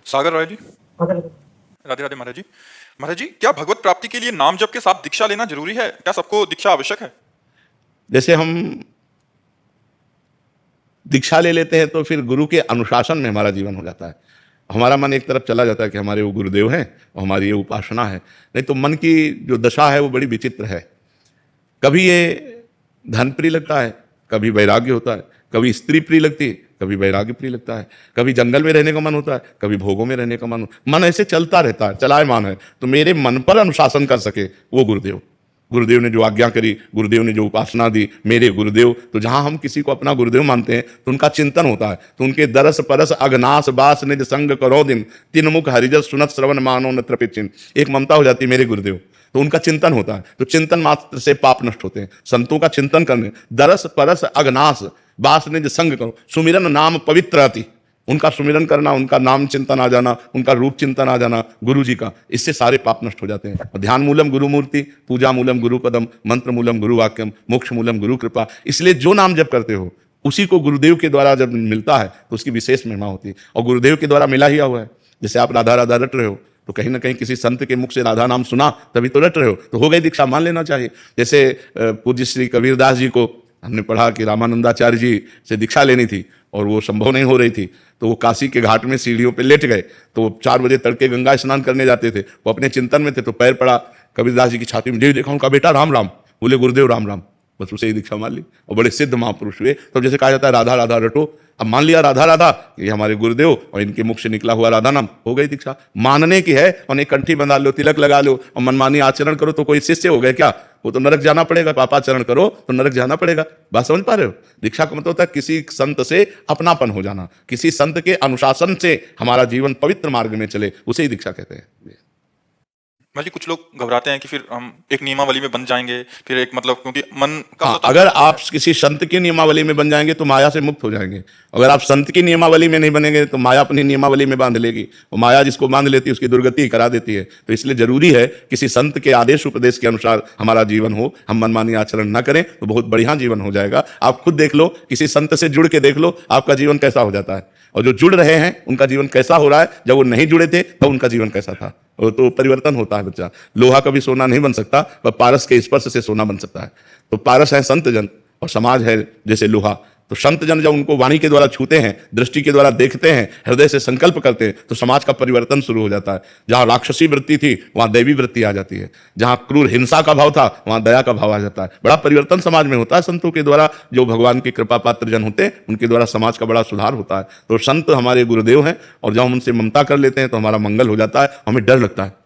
सागर राय जी। राधे राधे महाराज जी। महाराज जी, क्या भगवत प्राप्ति के लिए नाम जप के साथ दीक्षा लेना जरूरी है? क्या सबको दीक्षा आवश्यक है? जैसे हम दीक्षा ले लेते हैं तो फिर गुरु के अनुशासन में हमारा जीवन हो जाता है। हमारा मन एक तरफ चला जाता है कि हमारे वो गुरुदेव हैं और हमारी ये उपासना है। नहीं तो मन की जो दशा है वो बड़ी विचित्र है। कभी ये धन प्रिय लगता है, कभी वैराग्य होता है, कभी स्त्री प्रिय लगती है, कभी वैराग्य प्रिय लगता है, कभी जंगल में रहने का मन होता है, कभी भोगों में रहने का मन ऐसे चलता रहता है, चलायमान है। तो मेरे मन पर अनुशासन कर सके वो गुरुदेव, गुरुदेव ने जो आज्ञा करी, गुरुदेव ने जो उपासना दी, मेरे गुरुदेव। तो जहां हम किसी को अपना गुरुदेव मानते हैं तो उनका चिंतन होता है। तो उनके दरस परस अगनास बास निज संग करो दिन, तीन मुख हरिजस सुनत श्रवण मानो न त्रपित चिन्ह। एक ममता हो जाती है मेरे गुरुदेव, तो उनका चिंतन होता है। तो चिंतन मात्र से पाप नष्ट होते हैं। संतों का चिंतन करने, दरस परस अगनास बास निज संग करो, सुमिरन नाम पवित्र अति। उनका सुमिरन करना, उनका नाम चिंतन आ जाना, उनका रूप चिंतन आ जाना गुरु जी का, इससे सारे पाप नष्ट हो जाते हैं। ध्यान मूलम गुरु मूर्ति, पूजा मूलम गुरु पदम, मंत्र मूलम गुरु वाक्यम, मोक्ष मूलम गुरु कृपा। इसलिए जो नाम जप करते हो उसी को गुरुदेव के द्वारा जब मिलता है तो उसकी विशेष महिमा होती है। और गुरुदेव के द्वारा मिला ही हुआ है। जैसे आप राधा राधा रट रहे हो तो कहीं ना कहीं किसी संत के मुख से राधा नाम सुना तभी तो रट रहे हो, तो हो गई दीक्षा, मान लेना चाहिए। जैसे पूज्य श्री कबीरदास जी को हमने पढ़ा कि रामानंदाचार्य जी से दीक्षा लेनी थी और वो संभव नहीं हो रही थी, तो वो काशी के घाट में सीढ़ियों पे लेट गए। तो वो 4 बजे तड़के गंगा स्नान करने जाते थे, वो अपने चिंतन में थे, तो पैर पड़ा कबीरदास जी की छाती में, देखा उनका बेटा राम राम, बोले गुरुदेव राम राम, बस उसे ही दीक्षा मान ली और बड़े सिद्ध महापुरुष हुए। तो जैसे कहा जाता है राधा राधा रटो, अब मान लिया राधा राधा, ये हमारे गुरुदेव और इनके मुख से निकला हुआ राधा नाम, हो गई दीक्षा। मानने की है और एक कंठी बंधा लो, तिलक लगा लो और मनमानी आचरण करो तो कोई शिष्य हो गए क्या? वो तो नरक जाना पड़ेगा। पापाचरण करो तो नरक जाना पड़ेगा। बात समझ पा रहे हो? दीक्षा का मतलब होता है किसी संत से अपनापन हो जाना, किसी संत के अनुशासन से हमारा जीवन पवित्र मार्ग में चले, उसे ही दीक्षा कहते हैं। महाराज जी, कुछ लोग घबराते हैं कि फिर हम एक नियमावली में बन जाएंगे, फिर एक मतलब क्योंकि मन का हाँ, अगर आप किसी संत की नियमावली में बन जाएंगे तो माया से मुक्त हो जाएंगे। अगर आप संत की नियमावली में नहीं बनेंगे तो माया अपनी नियमावली में बांध लेगी, और माया जिसको बांध लेती है उसकी दुर्गति करा देती है। तो इसलिए जरूरी है किसी संत के आदेश उपदेश के अनुसार हमारा जीवन हो, हम मनमानी आचरण न करें तो बहुत बढ़िया जीवन हो जाएगा। आप खुद देख लो, किसी संत से जुड़ के देख लो आपका जीवन कैसा हो जाता है, और जो जुड़ रहे हैं उनका जीवन कैसा हो रहा है, जब वो नहीं जुड़े थे तो उनका जीवन कैसा था। वो तो परिवर्तन होता है बच्चा। लोहा कभी सोना नहीं बन सकता, पर पारस के स्पर्श से सोना बन सकता है। तो पारस है संत जन और समाज है जैसे लोहा। तो संत जन जब उनको वाणी के द्वारा छूते हैं, दृष्टि के द्वारा देखते हैं, हृदय से संकल्प करते हैं, तो समाज का परिवर्तन शुरू हो जाता है। जहां राक्षसी वृत्ति थी वहां दैवी वृत्ति आ जाती है, जहां क्रूर हिंसा का भाव था वहां दया का भाव आ जाता है। बड़ा परिवर्तन समाज में होता है संतों के द्वारा। जो भगवान के कृपा पात्र जन होते हैं उनके द्वारा समाज का बड़ा सुधार होता है। तो संत हमारे गुरुदेव हैं, और जब हम उनसे ममता कर लेते हैं तो हमारा मंगल हो जाता है। हमें डर लगता है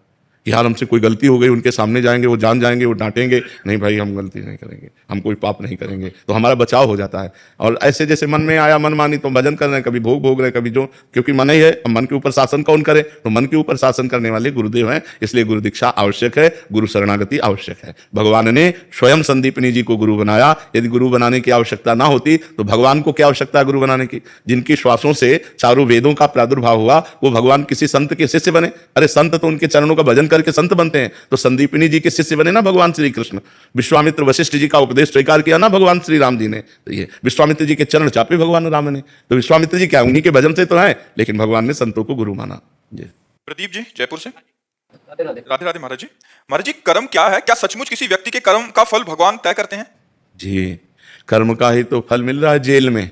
कि यार हमसे कोई गलती हो गई, उनके सामने जाएंगे, वो जान जाएंगे, वो डांटेंगे, नहीं भाई हम गलती नहीं करेंगे, हम कोई पाप नहीं करेंगे, तो हमारा बचाव हो जाता है। और ऐसे जैसे मन में आया मन मानी, तो भजन कर रहे हैं, कभी भोग भोग रहे हैं, कभी जो, क्योंकि मन ही है। अब मन के ऊपर शासन कौन करे? तो मन के ऊपर शासन करने वाले गुरुदेव हैं। इसलिए गुरु दीक्षा आवश्यक है, गुरु शरणागति आवश्यक है। भगवान ने स्वयं संदीपनी जी को गुरु बनाया। यदि गुरु बनाने की आवश्यकता ना होती तो भगवान को क्या आवश्यकता है गुरु बनाने की? जिनकी श्वासों से चारों वेदों का प्रादुर्भाव हुआ, वो भगवान किसी संत के शिष्य बने? अरे संत तो उनके चरणों का भजन करके संत बनते हैं। तो संदीपनी जी के शिष्य बने ना भगवान श्री कृष्ण। विश्वामित्र वशिष्ठ जी का उपदेश स्वीकार किया ना भगवान श्री राम जी ने। तो ये विश्वामित्र जी के चरण चापे भगवान राम ने। तो विश्वामित्र जी क्या उन्हीं के भजन से तो है, लेकिन भगवान ने संतों को गुरु माना। प्रदीप जी जयपुर से। राधे राधे महाराज जी। महाराज जी, कर्म क्या है? क्या सचमुच किसी व्यक्ति के कर्म का फल भगवान तय करते हैं? जी, कर्म का ही तो फल मिल रहा है जेल में।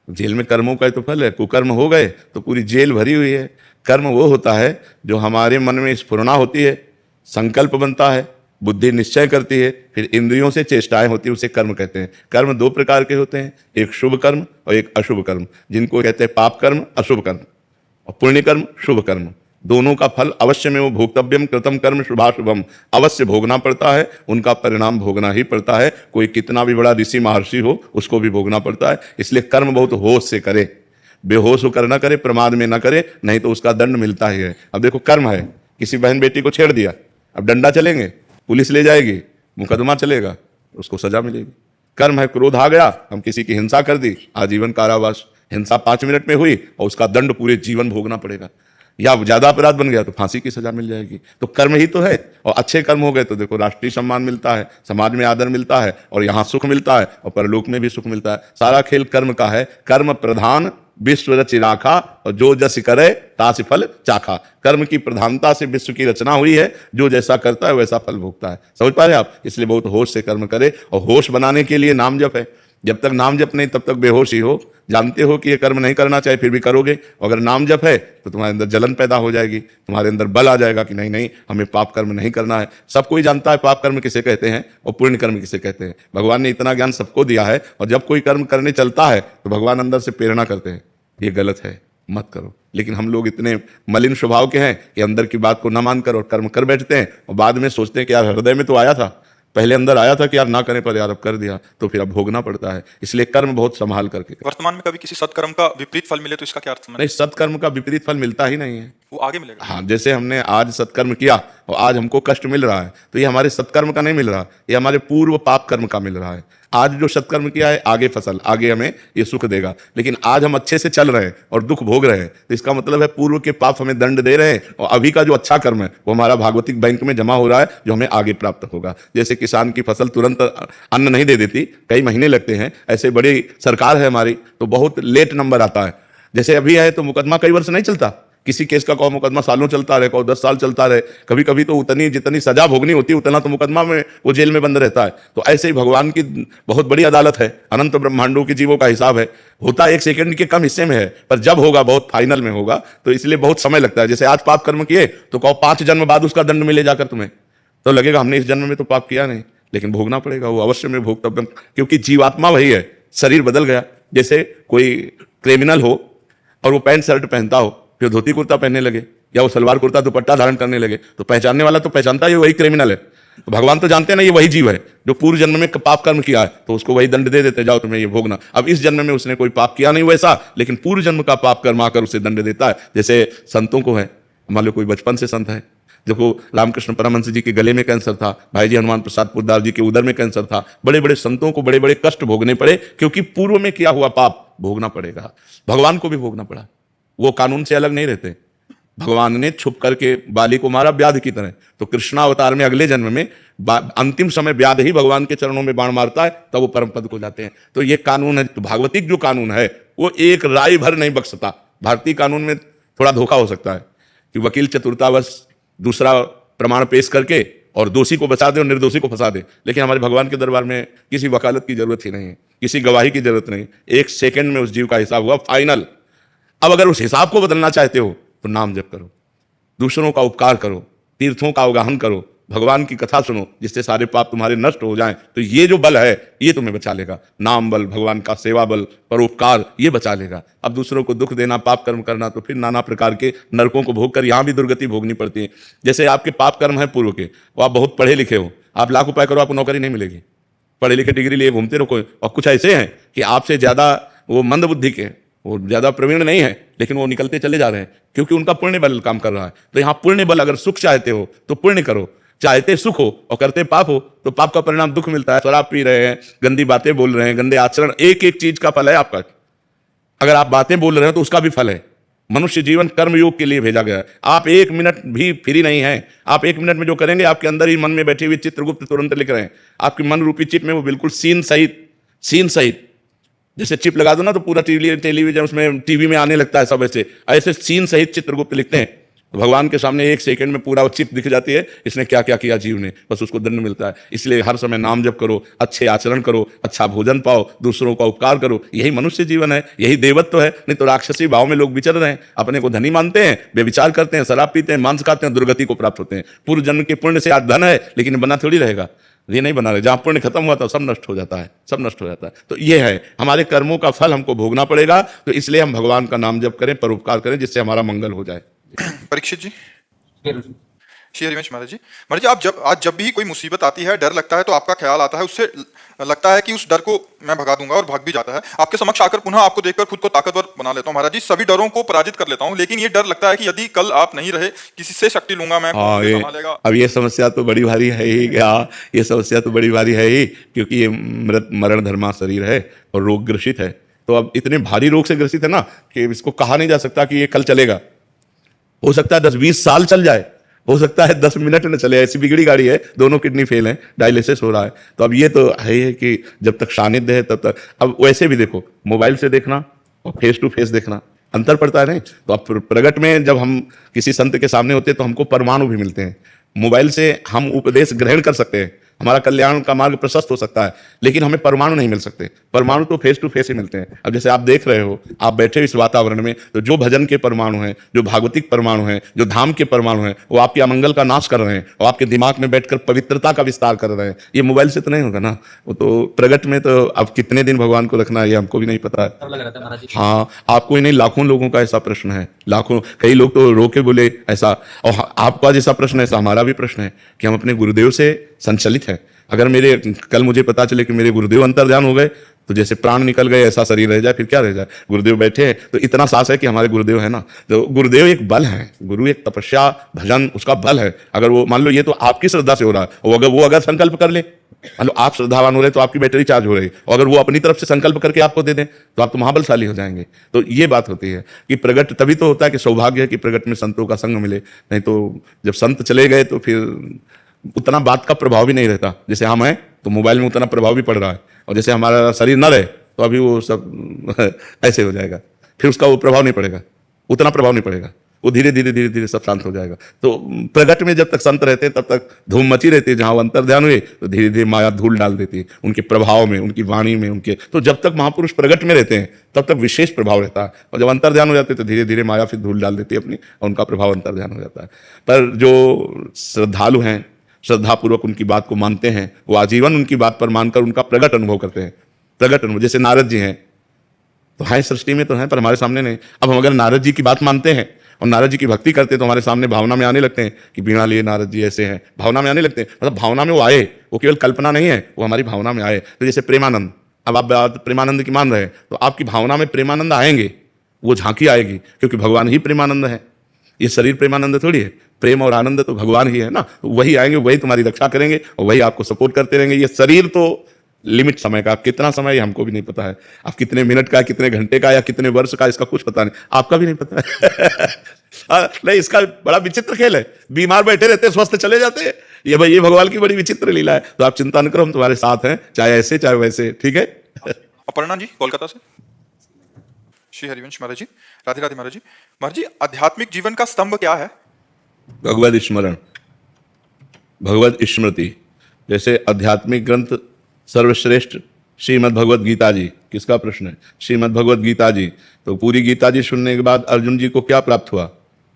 जेल में कर्मों का ही तो फल है। कुकर्म हो गए तो पूरी जेल भरी हुई है। कर्म वो होता है जो हमारे मन में स्फुरना होती है, संकल्प बनता है, बुद्धि निश्चय करती है, फिर इंद्रियों से चेष्टाएं होती है, उसे कर्म कहते हैं। कर्म 2 प्रकार के होते हैं, एक शुभ कर्म और एक अशुभ कर्म, जिनको कहते हैं पाप कर्म, अशुभ कर्म, और पुण्य कर्म, शुभ कर्म। दोनों का फल अवश्य में वो भोक्तव्यम कृतम कर्म शुभाशुभम, अवश्य भोगना पड़ता है, उनका परिणाम भोगना ही पड़ता है। कोई कितना भी बड़ा ऋषि महर्षि हो उसको भी भोगना पड़ता है। इसलिए कर्म बहुत होश से करे, बेहोश होकर ना करे, प्रमाद में ना करे, नहीं तो उसका दंड मिलता ही है। अब देखो कर्म है, किसी बहन बेटी को छेड़ दिया, अब डंडा चलेंगे, पुलिस ले जाएगी, मुकदमा चलेगा, उसको सजा मिलेगी। कर्म है, क्रोध आ गया, हम किसी की हिंसा कर दी, आजीवन कारावास। हिंसा 5 मिनट में हुई और उसका दंड पूरे जीवन भोगना पड़ेगा। या ज्यादा अपराध बन गया तो फांसी की सजा मिल जाएगी। तो कर्म ही तो है। और अच्छे कर्म हो गए तो देखो राष्ट्रीय सम्मान मिलता है, समाज में आदर मिलता है, और यहाँ सुख मिलता है और परलोक में भी सुख मिलता है। सारा खेल कर्म का है। कर्म प्रधान विश्व रचि राखा और जो जस करे तास फल चाखा। कर्म की प्रधानता से विश्व की रचना हुई है, जो जैसा करता है वैसा फल भोगता है। समझ पा रहे हैं आप? इसलिए बहुत होश से कर्म करे, और होश बनाने के लिए नाम जप है। जब तक नाम जप नहीं तब तक बेहोश ही हो। जानते हो कि ये कर्म नहीं करना चाहिए, फिर भी करोगे। अगर नाम जप है तो तुम्हारे अंदर जलन पैदा हो जाएगी, तुम्हारे अंदर बल आ जाएगा कि नहीं नहीं हमें पाप कर्म नहीं करना है। सब कोई जानता है पाप कर्म किसे कहते हैं और पुण्य कर्म किसे कहते हैं। भगवान ने इतना ज्ञान सबको दिया है, और जब कोई कर्म करने चलता है तो भगवान अंदर से प्रेरणा करते हैं, ये गलत है, मत करो। लेकिन हम लोग इतने मलिन स्वभाव के हैं कि अंदर की बात को न मानकर और कर्म कर बैठते हैं, और बाद में सोचते हैं कि यार हृदय में तो आया था, पहले अंदर आया था कि यार ना करें, पर यार अब कर दिया, तो फिर अब भोगना पड़ता है। इसलिए कर्म बहुत संभाल करके करें। वर्तमान में कभी किसी सत्कर्म का विपरीत फल मिले तो इसका क्या अर्थ समझ? नहीं, सत्कर्म का विपरीत फल मिलता ही नहीं है। वो आगे मिलेगा। हाँ, जैसे हमने आज सत्कर्म किया और आज हमको कष्ट मिल रहा है, तो ये हमारे सत्कर्म का नहीं मिल रहा, ये हमारे पूर्व पाप कर्म का मिल रहा है। आज जो सत्कर्म किया है आगे फसल, आगे हमें ये सुख देगा। लेकिन आज हम अच्छे से चल रहे हैं और दुख भोग रहे हैं, तो इसका मतलब है पूर्व के पाप हमें दंड दे रहे हैं, और अभी का जो अच्छा कर्म है वो हमारा भागवतिक बैंक में जमा हो रहा है, जो हमें आगे प्राप्त होगा। जैसे किसान की फसल तुरंत अन्न नहीं दे देती, कई महीने लगते हैं, ऐसे बड़ी सरकार है हमारी तो बहुत लेट नंबर आता है। जैसे अभी है तो मुकदमा कई वर्ष नहीं चलता, किसी केस का कहो मुकदमा सालों चलता रहे, कहो 10 साल चलता रहे, कभी कभी तो उतनी जितनी सजा भोगनी होती है उतना तो मुकदमा में वो जेल में बंद रहता है। तो ऐसे ही भगवान की बहुत बड़ी अदालत है, अनंत ब्रह्मांडों के जीवों का हिसाब है, होता 1 सेकंड के कम हिस्से में है, पर जब होगा बहुत फाइनल में होगा, तो इसलिए बहुत समय लगता है। जैसे आज पाप कर्म किए तो कहो 5 जन्म बाद उसका दंड मिले जाकर तुम्हें, तो लगेगा हमने इस जन्म में तो पाप किया नहीं, लेकिन भोगना पड़ेगा, वो अवश्य में भोगतव्य, क्योंकि जीवात्मा वही है, शरीर बदल गया। जैसे कोई क्रिमिनल हो और वो पैंट शर्ट पहनता हो, फिर धोती कुर्ता पहनने लगे, या वो सलवार कुर्ता दुपट्टा धारण करने लगे, तो पहचानने वाला तो पहचानता है वही क्रिमिनल है। तो भगवान तो जानते हैं ना ये वही जीव है जो पूर्व जन्म में पाप कर्म किया है, तो उसको वही दंड दे देते, जाओ तुम्हें ये भोगना। अब इस जन्म में उसने कोई पाप किया नहीं वैसा, लेकिन पूर्व जन्म का पाप कर्म आकर उसे दंड देता है। जैसे संतों को है, मान लो कोई बचपन से संत है, देखो रामकृष्ण परमहंस जी के गले में कैंसर था, भाई जी हनुमान प्रसाद पुरदार जी के उदर में कैंसर था, बड़े बड़े संतों को बड़े बड़े कष्ट भोगने पड़े, क्योंकि पूर्व में किया हुआ पाप भोगना पड़ेगा। भगवान को भी भोगना पड़ा, वो कानून से अलग नहीं रहते। भगवान ने छुप करके बाली को मारा व्याध की तरह, तो कृष्णावतार में अगले जन्म में अंतिम समय व्याध ही भगवान के चरणों में बाण मारता है, तब वो परम पद को जाते हैं। तो ये कानून है, तो भागवतिक जो कानून है वो एक राय भर नहीं बख्शता। भारतीय कानून में थोड़ा धोखा हो सकता है कि वकील चतुरतावश दूसरा प्रमाण पेश करके और दोषी को बचा दे और निर्दोषी को फंसा दे, लेकिन हमारे भगवान के दरबार में किसी वकालत की जरूरत ही नहीं है, किसी गवाही की जरूरत नहीं। 1 सेकंड में उस जीव का हिसाब हुआ फाइनल। अब अगर उस हिसाब को बदलना चाहते हो तो नाम जप करो, दूसरों का उपकार करो, तीर्थों का अवगाहन करो, भगवान की कथा सुनो, जिससे सारे पाप तुम्हारे नष्ट हो जाएं। तो ये जो बल है ये तुम्हें बचा लेगा, नाम बल, भगवान का सेवा बल, परोपकार, ये बचा लेगा। अब दूसरों को दुख देना, पाप कर्म करना, तो फिर नाना प्रकार के नरकों को भोग कर यहाँ भी दुर्गति भोगनी पड़ती है। जैसे आपके पाप कर्म है पूर्व के, वो आप बहुत पढ़े लिखे हो, आप लाख रुपए करो आपको नौकरी नहीं मिलेगी, पढ़े लिखे डिग्री लिए घूमते रहो कोई, और कुछ ऐसे हैं कि आपसे ज्यादा वो मंद बुद्धि के, वो ज्यादा प्रवीण नहीं है, लेकिन वो निकलते चले जा रहे हैं क्योंकि उनका पुण्य बल काम कर रहा है। तो यहाँ पुण्य बल, अगर सुख चाहते हो तो पुण्य करो, चाहते सुख हो और करते पाप हो तो पाप का परिणाम दुख मिलता है। शराब पी रहे हैं, गंदी बातें बोल रहे हैं, गंदे आचरण, एक एक चीज का फल है आपका। अगर आप बातें बोल रहे हो तो उसका भी फल है। मनुष्य जीवन कर्म योग के लिए भेजा गया है। आप 1 मिनट भी फ्री नहीं है। आप 1 मिनट में जो करेंगे, आपके अंदर ही मन में बैठी हुई चित्रगुप्त तुरंत लिख रहे हैं, आपकी मन रूपी चिप में वो बिल्कुल सीन सहित जैसे चिप लगा दो ना तो पूरा टेलीविजन उसमें टीवी में आने लगता है, सब ऐसे सीन सहित चित्रगुप्त लिखते हैं। भगवान के सामने 1 सेकंड में पूरा वो चिप दिख जाती है, इसने क्या क्या किया जीव ने, बस उसको दंड मिलता है। इसलिए हर समय नाम जप करो, अच्छे आचरण करो, अच्छा भोजन पाओ, दूसरों का उपकार करो, यही मनुष्य जीवन है, यही देवत्व है। नहीं तो राक्षसी भाव में लोग विचर रहे हैं, अपने को धनी मानते हैं, व्यभिचार करते हैं, शराब पीते हैं, मांस खाते हैं, दुर्गति को प्राप्त होते हैं। पूर्व जन्म के पुण्य से आज धन है, लेकिन बना थोड़ी रहेगा, ये नहीं बना रहे। जहां पुण्य खत्म हुआ था सब नष्ट हो जाता है, सब नष्ट हो जाता है। तो ये है, हमारे कर्मों का फल हमको भोगना पड़ेगा, तो इसलिए हम भगवान का नाम जप करें, परोपकार करें, जिससे हमारा मंगल हो जाए। परीक्षित जी, श्री हरिवंश महाराज जी, आज जब भी कोई मुसीबत आती है, डर लगता है, तो आपका ख्याल आता है, उससे लगता है कि उस डर को मैं भगा दूंगा, और भाग भी जाता है। आपके समक्ष आकर पुनः आपको देखकर खुद को ताकतवर बना लेता हूँ महाराज जी, सभी डरों को पराजित कर लेता हूँ। लेकिन ये डर लगता है कि यदि कल आप नहीं रहे, किसी से शक्ति लूंगा मैं, संभालेगा। अब ये समस्या तो बड़ी भारी है ही, क्या ये समस्या तो बड़ी भारी है ही, क्योंकि ये मरण धर्मा शरीर है और रोग ग्रसित है। तो अब इतने भारी रोग से ग्रसित है ना कि इसको कहा नहीं जा सकता कि ये कल चलेगा। हो सकता है 10-20 साल चल जाए, हो सकता है 10 मिनट न चले। ऐसी बिगड़ी गाड़ी है, दोनों किडनी फेल है, डायलिसिस हो रहा है। तो अब ये तो है कि जब तक सानिध्य है तब तक। अब वैसे भी देखो, मोबाइल से देखना और फेस टू फेस देखना, अंतर पड़ता है नहीं? तो अब प्रगट में जब हम किसी संत के सामने होते हैं तो हमको परमाणु भी मिलते हैं। मोबाइल से हम उपदेश ग्रहण कर सकते हैं, हमारा कल्याण का मार्ग प्रशस्त हो सकता है, लेकिन हमें परमाणु नहीं मिल सकते। परमाणु तो फेस टू फेस ही मिलते हैं। अब जैसे आप देख रहे हो, आप बैठे हो इस वातावरण में, तो जो भजन के परमाणु हैं, जो भागवतिक परमाणु हैं, जो धाम के परमाणु हैं, वो आपके अमंगल का नाश कर रहे हैं और आपके दिमाग में बैठकर पवित्रता का विस्तार कर रहे हैं। ये मोबाइल से तो नहीं होगा ना। वो तो प्रगट में तो अब कितने दिन भगवान को रखना है ये हमको भी नहीं पता है। हाँ, आपको ही नहीं, लाखों लोगों का ऐसा प्रश्न है। लाखों, कई लोग तो रो के बोले ऐसा, और आपका जैसा प्रश्न है ऐसा हमारा भी प्रश्न है कि हम अपने गुरुदेव से संचलित हैं। अगर मेरे कल मुझे पता चले कि मेरे गुरुदेव अंतर्ध्यान हो गए तो जैसे प्राण निकल गए ऐसा शरीर रह जाए, फिर क्या रह जाए? गुरुदेव बैठे हैं तो इतना साहस है कि हमारे गुरुदेव है ना। तो गुरुदेव एक बल है, गुरु एक तपस्या भजन उसका बल है। अगर वो मान लो ये तो आपकी श्रद्धा से हो रहा है, और वो अगर संकल्प कर ले, मान लो आप श्रद्धावान हो रहे तो आपकी बैटरी चार्ज हो रही, और अगर वो अपनी तरफ से संकल्प करके आपको दे दें तो आप तो महाबलशाली हो जाएंगे। तो ये बात होती है कि प्रगट तभी तो होता है कि सौभाग्य है कि प्रगट में संतों का संग मिले। नहीं तो जब संत चले गए तो फिर उतना बात का प्रभाव भी नहीं रहता। जैसे हम हैं तो मोबाइल में उतना प्रभाव भी पड़ रहा है, और जैसे हमारा शरीर न रहे तो अभी वो सब ऐसे हो जाएगा, फिर उसका वो प्रभाव नहीं पड़ेगा, उतना प्रभाव नहीं पड़ेगा, वो धीरे धीरे धीरे धीरे सब शांत हो जाएगा। तो प्रगट में जब तक संत रहते हैं तब तक धूम मची रहती है। जहाँ वो अंतर्ध्यान हुए तो धीरे धीरे माया धूल डाल देती है उनके प्रभाव में, उनकी वाणी में, उनके। तो जब तक महापुरुष प्रगट में रहते हैं तब तक विशेष प्रभाव रहता है, और जब अंतर्ध्यान हो जाते हैं तो धीरे धीरे माया फिर धूल डाल देती है अपनी, और उनका प्रभाव अंतर्ध्यान हो जाता है। पर जो श्रद्धालु हैं, श्रद्धापूर्वक उनकी बात को मानते हैं, वो आजीवन उनकी बात पर मानकर उनका प्रगट अनुभव करते हैं। प्रगट अनुभव, जैसे नारद जी हैं तो हैं सृष्टि में तो हैं, पर हमारे सामने नहीं। अब हम अगर नारद जी की बात मानते हैं और नारद जी की भक्ति करते हैं तो हमारे सामने भावना में आने लगते हैं कि बीणा लिए नारद जी ऐसे हैं, भावना में आने लगते हैं। मतलब भावना में वो आए, वो केवल कल्पना नहीं है, वो हमारी भावना में आए। तो जैसे प्रेमानंद, अब आप बात प्रेमानंद की मान रहे हैं तो आपकी भावना में प्रेमानंद आएंगे, वो झांकी आएगी, क्योंकि भगवान ही प्रेमानंद है। ये शरीर प्रेमानंद थोड़ी है, प्रेम और आनंद तो भगवान ही है ना। वही आएंगे, वही तुम्हारी रक्षा करेंगे और वही आपको सपोर्ट करते रहेंगे। ये शरीर तो लिमिट समय का, कितना समय हमको भी नहीं पता है, आप कितने मिनट का, कितने घंटे का या कितने वर्ष का, इसका कुछ पता नहीं, आपका भी नहीं पता है। नहीं, इसका बड़ा विचित्र खेल है। बीमार बैठे रहते, स्वस्थ चले जाते हैं। ये भाई, ये भगवान की बड़ी विचित्र लीला है। तो आप चिंता न करो, हम तुम्हारे साथ हैं, चाहे ऐसे चाहे वैसे, ठीक है। अपर्णा जी कोलकाता से। श्री हरिवंश महाराज जी, राधे राधे महाराज जी। महाराज जी, आध्यात्मिक जीवन का स्तंभ क्या है? भगवद स्मरण, भगवद स्मृति। जैसे आध्यात्मिक ग्रंथ सर्वश्रेष्ठ श्रीमद् भगवद गीता जी, किसका प्रश्न है? श्रीमद् भगवद गीता जी। तो पूरी गीता जी सुनने के बाद अर्जुन जी को क्या प्राप्त हुआ?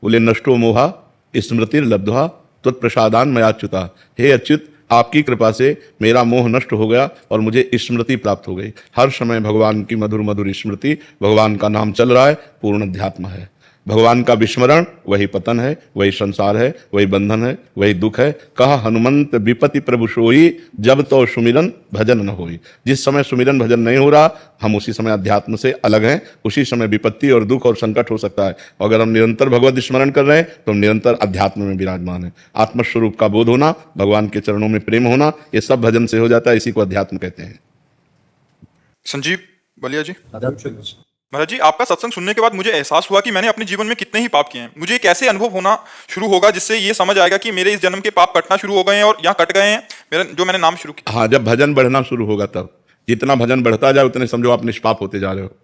बोले नष्टो मोहा स्मृतिर लब्ध्वा त्वत्प्रसादान मयाच्युता। हे अच्युत, आपकी कृपा से मेरा मोह नष्ट हो गया और मुझे स्मृति प्राप्त हो गई। हर समय भगवान की मधुर मधुर स्मृति, भगवान का नाम चल रहा है, पूर्ण अध्यात्म है। भगवान का विस्मरण वही पतन है, वही संसार है, वही बंधन है, वही दुख है। कहा हनुमंत विपति प्रभु सोई, जब तो सुमिरन भजन न होई। जिस समय सुमिरन भजन नहीं हो रहा, हम उसी समय अध्यात्म से अलग हैं, उसी समय विपत्ति और दुख और संकट हो सकता है। और अगर हम निरंतर भगवत स्मरण कर रहे हैं तो हम निरंतर अध्यात्म में विराजमान है। आत्मस्वरूप का बोध होना, भगवान के चरणों में प्रेम होना, ये सब भजन से हो जाता है। इसी को अध्यात्म कहते हैं। संजीव बलिया जी। महाराज जी, आपका सत्संग सुनने के बाद मुझे एहसास हुआ कि मैंने अपने जीवन में कितने ही पाप किए हैं। मुझे एक ऐसे अनुभव होना शुरू होगा जिससे ये समझ आएगा कि मेरे इस जन्म के पाप कटना शुरू हो गए हैं, और यहाँ कट गए हैं मेरा जो मैंने नाम शुरू किया। हाँ, जब भजन बढ़ना शुरू होगा तब, जितना भजन बढ़ता जाए उतने समझो आप निष्पाप होते जा रहे हो।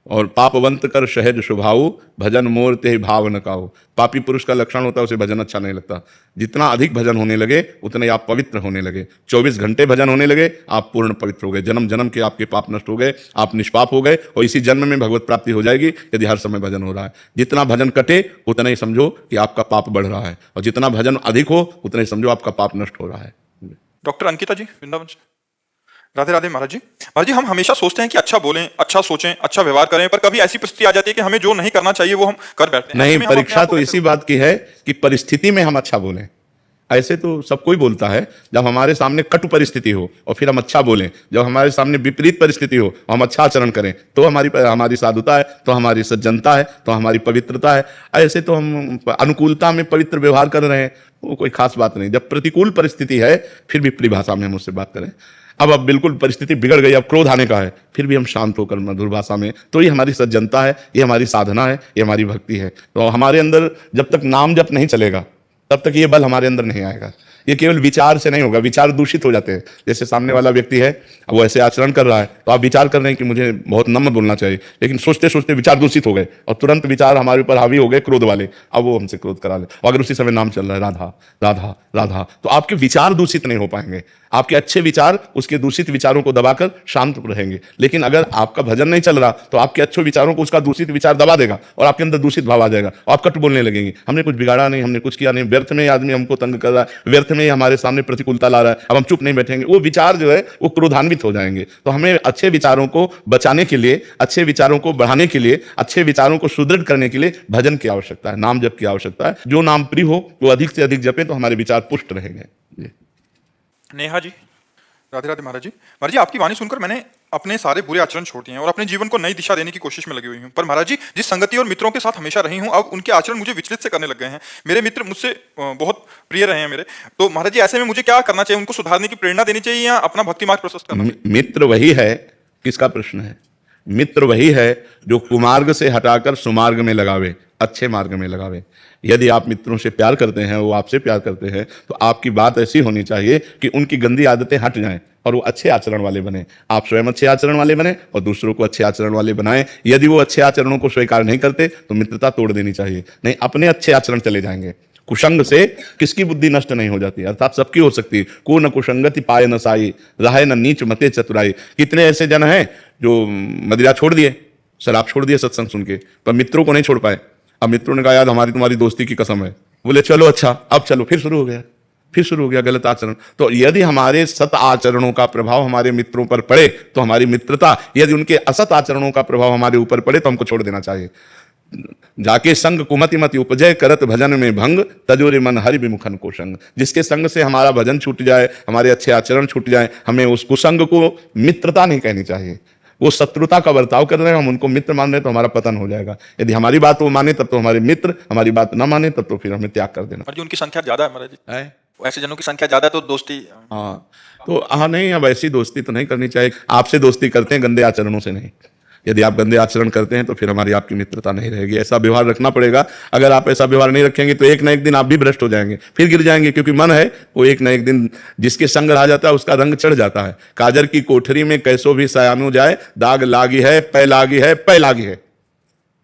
और पापवंत कर सहज स्वभाव, भजन मोर ते भाव न काऊ। पापी पुरुष का लक्षण होता है उसे भजन अच्छा नहीं लगता। जितना अधिक भजन होने लगे उतने आप पवित्र होने लगे। 24 घंटे भजन होने लगे, आप पूर्ण पवित्र हो गए। जन्म जन्म के आपके पाप नष्ट हो गए, आप निष्पाप हो गए, और इसी जन्म में भगवत प्राप्ति हो जाएगी यदि हर समय भजन हो रहा है। जितना भजन कटे उतना ही समझो कि आपका पाप बढ़ रहा है, और जितना भजन अधिक हो उतना ही समझो आपका पाप नष्ट हो रहा है। डॉक्टर अंकिता जी वृंदावन से। राधे राधे महाराज जी। महाराज जी, हम हमेशा सोचते हैं कि अच्छा बोलें, अच्छा सोचें, अच्छा व्यवहार करें, पर कभी ऐसी परिस्थिति आ जाती है कि हमें जो नहीं करना चाहिए वो हम कर बैठते हैं। नहीं, परीक्षा तो इसी बात की है कि परिस्थिति में हम अच्छा बोलें। ऐसे तो सब कोई बोलता है, जब हमारे सामने कटु परिस्थिति हो और फिर हम अच्छा बोलें, जब हमारे सामने विपरीत परिस्थिति हो और हम अच्छा आचरण करें, तो हमारी साधुता है, तो हमारी सज्जनता है, तो हमारी पवित्रता है। ऐसे तो हम अनुकूलता में पवित्र व्यवहार कर रहे हैं, वो कोई खास बात नहीं। जब प्रतिकूल परिस्थिति है फिर विपरीत भाषा में हम उससे बात करें। अब बिल्कुल परिस्थिति बिगड़ गई, अब क्रोध आने का है, फिर भी हम शांत होकर मधुर भाषा में, तो ये हमारी सज्जनता है, ये हमारी साधना है, ये हमारी भक्ति है। तो हमारे अंदर जब तक नाम जप नहीं चलेगा तब तक ये बल हमारे अंदर नहीं आएगा। ये केवल विचार से नहीं होगा, विचार दूषित हो जाते हैं। जैसे सामने वाला व्यक्ति है, वो ऐसे आचरण कर रहा है, तो आप विचार कर रहे हैं कि मुझे बहुत नम्र बोलना चाहिए, लेकिन सोचते सोचते विचार दूषित हो गए और तुरंत विचार हमारे ऊपर हावी हो गए क्रोध वाले, अब वो हमसे क्रोध करा ले। और अगर उसी समय नाम चल रहा है राधा राधा राधा, तो आपके विचार दूषित नहीं हो पाएंगे, आपके अच्छे विचार उसके दूषित विचारों को दबाकर शांत रहेंगे। लेकिन अगर आपका भजन नहीं चल रहा तो आपके अच्छे विचारों को उसका दूषित विचार दबा देगा और आपके अंदर दूषित भाव आ जाएगा, आप कट बोलने लगेंगे, हमने कुछ बिगाड़ा नहीं, हमने कुछ किया नहीं, व्यर्थ में आदमी हमको तंग कर रहा है, व्यर्थ में हमारे सामने प्रतिकूलता ला रहा है, अब हम चुप नहीं बैठेंगे। वो विचार जो है वो क्रोधान्वित हो जाएंगे। तो हमें अच्छे विचारों को बचाने के लिए, अच्छे विचारों को बढ़ाने के लिए, अच्छे विचारों को सुदृढ़ करने के लिए भजन की आवश्यकता है, नाम जप की आवश्यकता है। जो नाम प्रिय हो वो अधिक से अधिक जपे तो हमारे विचार पुष्ट रहेंगे। नेहा जी, राधे राधे महाराज जी। महाराज जी, आपकी वाणी सुनकर मैंने अपने सारे बुरे आचरण छोड़ दिए हैं और अपने जीवन को नई दिशा देने की कोशिश में लगी हुई हूँ। पर महाराज जी, जिस संगति और मित्रों के साथ हमेशा रही हूँ, अब उनके आचरण मुझे विचलित से करने लग गए हैं। मेरे मित्र मुझसे बहुत प्रिय रहे हैं मेरे, तो महाराज जी ऐसे में मुझे क्या करना चाहिए? उनको सुधारने की प्रेरणा देनी चाहिए या अपना भक्ति मार्ग प्रशस्त करना चाहिए? मित्र वही है, किसका प्रश्न है? मित्र वही है जो कुमार्ग से हटाकर सुमार्ग में लगावे, अच्छे मार्ग में लगावे। यदि आप मित्रों से प्यार करते हैं, वो आपसे प्यार करते हैं, तो आपकी बात ऐसी होनी चाहिए कि उनकी गंदी आदतें हट जाएं और वो अच्छे आचरण वाले बने। आप स्वयं अच्छे आचरण वाले बने और दूसरों को अच्छे आचरण वाले बनाएं। यदि वो अच्छे आचरणों को स्वीकार नहीं करते तो मित्रता तोड़ देनी चाहिए, नहीं अपने अच्छे आचरण चले जाएंगे। कुसंग से किसकी बुद्धि नष्ट नहीं हो जाती, अर्थात सबकी हो सकती है। को न कुसंगति पाए न साई, रहे न नीच मते चतुराई। कितने ऐसे जन हैं जो मदिरा छोड़ दिए, शराब छोड़ दिए सत्संग सुन के, पर मित्रों को नहीं छोड़ पाए। अब मित्रों ने कहा यार हमारी तुम्हारी दोस्ती की कसम है, बोले चलो अच्छा, अब चलो, फिर शुरू हो गया गलत आचरण। तो यदि हमारे सत आचरणों का प्रभाव हमारे मित्रों पर पड़े तो हमारी मित्रता, यदि उनके असत आचरणों का प्रभाव हमारे ऊपर पड़े तो हमको छोड़ देना चाहिए। जाके संग कुमति मति उपजय करत भजन में भंग, तजोरे मन हरि विमुखन को संग। जिसके संग से हमारा भजन छूट जाए, हमारे अच्छे आचरण छूट जाए, हमें उस कुसंग को मित्रता नहीं कहनी चाहिए। वो शत्रुता का बर्ताव कर रहे हैं, हम उनको मित्र मान रहे हैं, तो हमारा पतन हो जाएगा। यदि हमारी बात वो माने तब तो हमारे मित्र, हमारी बात ना माने तब तो फिर हमें त्याग कर देना। और जी, उनकी संख्या ज्यादा है महाराज जी, है ऐसे जनों की संख्या ज्यादा है तो दोस्ती। हाँ, तो हाँ नहीं, अब ऐसी दोस्ती तो नहीं करनी चाहिए। आपसे दोस्ती करते हैं, गंदे आचरणों से नहीं। यदि आप गंदे आचरण करते हैं तो फिर हमारी आपकी मित्रता नहीं रहेगी। ऐसा व्यवहार रखना पड़ेगा। अगर आप ऐसा व्यवहार नहीं रखेंगे तो एक ना एक दिन आप भी भ्रष्ट हो जाएंगे, फिर गिर जाएंगे, क्योंकि मन है वो एक ना एक दिन जिसके संग रह जाता है उसका रंग चढ़ जाता है। काजर की कोठरी में कैसो भी सयानो जाए, दाग लागी है पै लागी है पै लागी है।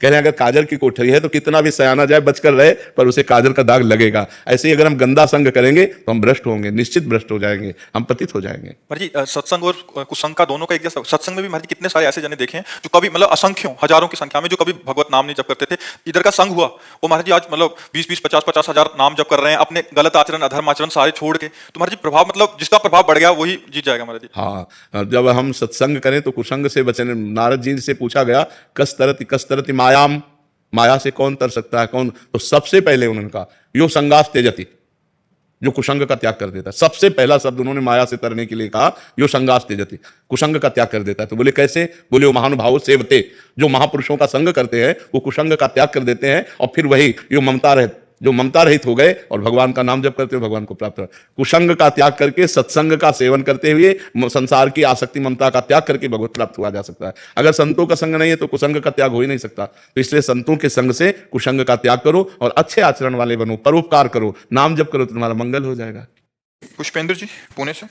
कह रहे हैं अगर काजल की कोठरी है तो कितना भी सयाना जाए बचकर रहे, पर उसे काजल का दाग लगेगा। ऐसे ही अगर हम गंदा संग करेंगे तो हम भ्रष्ट होंगे, निश्चित भ्रष्ट हो जाएंगे, हम पतित हो जाएंगे। महाराज जी, सत्संग और कुसंग का दोनों का एक जैसा। सत्संग में भी महाराज जी कितने सारे ऐसे जने देखे हैं जो कभी मतलब असंख्यों हजारों की संख्या में जो कभी भगवत नाम नहीं जप करते थे, इधर का संग हुआ वो महाराज जी आज मतलब 20-20, 50-50 हजार नाम जप कर रहे हैं, अपने गलत आचरण अधर्म आचरण सारे छोड़ के। तो महाराज जी प्रभाव, मतलब जिसका प्रभाव बढ़ गया वही जीत जाएगा महाराज जी। हाँ, जब हम सत्संग करें तो कुसंग से बचने। नारद जी से पूछा गया कस तरति मायाम, माया से कौन तर सकता है, कौन? तो सबसे पहले उन्होंने कहा यो संगास त्यजति, जो कुसंग का त्याग कर देता है। सबसे पहला शब्द उन्होंने माया से तरने के लिए कहा यो संगास त्यजति, कुसंग का त्याग कर देता है। तो बोले कैसे? बोले वो महानुभाव सेवते, जो महापुरुषों का संग करते हैं वो कुसंग का त्याग कर देते हैं और फिर वही यो ममता रहित, जो ममता रहित हो गए और भगवान का नाम जप करते हुए भगवान को प्राप्त हुआ। कुसंग का त्याग करके सत्संग का सेवन करते हुए संसार की आसक्ति ममता का त्याग करके भगवत प्राप्त हुआ जा सकता है। अगर संतों का संग नहीं है तो कुसंग का त्याग हो ही नहीं सकता। तो इसलिए संतों के संग से कुसंग का त्याग करो और अच्छे आचरण वाले बनो, परोपकार करो, नाम जप करो तो तुम्हारा मंगल हो जाएगा। पुष्पेंद्र जी, पुणे से।